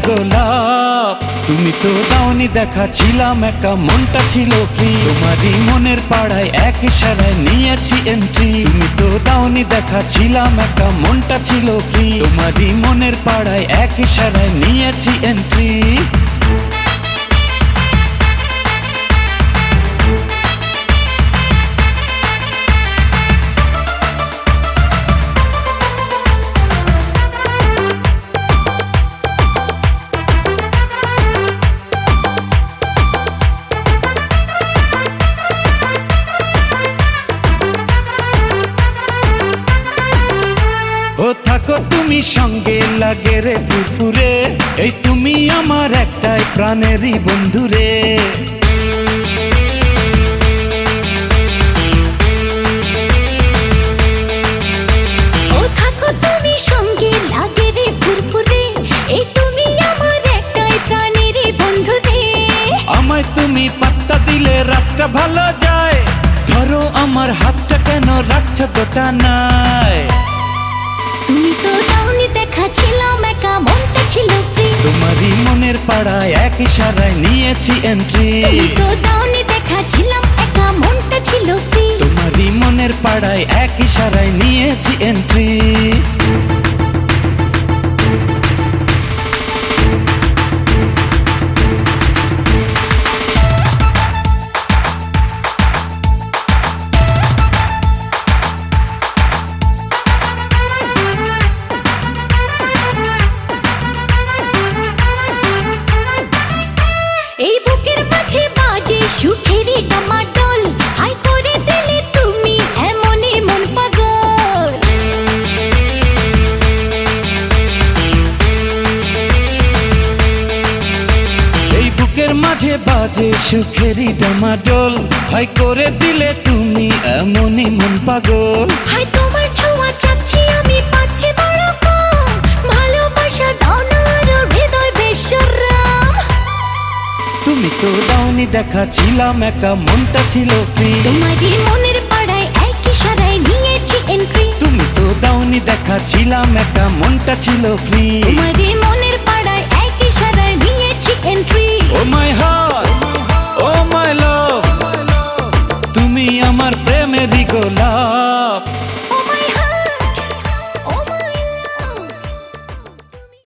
গোলাপ। তুমি তো দাওনি দেখা, ছিলাম একা, মনটা ছিল ফ্রি। তোমারই মনের পাড়ায় এক ইশারায় নিয়েছি এন্ট্রি। তুমি তো দাওনি দেখা, ছিলাম একা, মনটা ছিল ফ্রি। তোমারই মনের পাড়ায় এক ইশারায় নিয়েছি এন্ট্রি। ও থাকো তুমি সঙ্গে, লাগে রে ফুরফুরে। এই তুমি আমার একটাই প্রাণেরই বন্ধুরে। ও থাকো তুমি সঙ্গে, লাগে রে ফুরফুরে। এই তুমি আমার একটাই প্রাণেরই বন্ধুরে। আমায় তুমি পাত্তা দিলে রাতটা ভালো যায়। ধরো আমার হাতটা, কেন রাখছো গোটা নাই। তুমি তো দাওনি দেখা, ছিলাম একা, মনটা ছিল ফ্রি। তোমারই মনের পাড়ায় এক ইশারায় নিয়েছি এন্ট্রি। তুমি তো দাওনি দেখা, ছিলাম একা, মনটা ছিল ফ্রি। তোমারই মনের পাড়ায় এক ইশারায় নিয়েছি এন্ট্রি। এই বুকের মাঝে বাজে সুখেরই ডামাডোল। হাই করে দিলে তুমি এমনই মন পাগল। এই বুকের মাঝে বাজে সুখেরই ডামাডোল। হাই করে দিলে তুমি এমনই মন পাগল। হাই তোমার ছোঁয়া চাচ্ছি আমি, পাচ্ছি বড় কম। ভালোবাসা দাও না আরো, হৃদয় বেশরম। তুমি তো দাওনি দেখা, ছিলাম একা, মনটা ছিল ফ্রি। তোমারই মনের পাড়ায় এক ইশারায় নিয়েছি এন্ট্রি। তুমি তো দাওনি দেখা, ছিলাম একা, মনটা ছিল ফ্রি। তোমারই মনের পাড়ায় এক ইশারায় নিয়েছি এন্ট্রি। ও মাই হার্ট, ও মাই লাভ, তুমি আমার প্রেমেরই গোলাপ।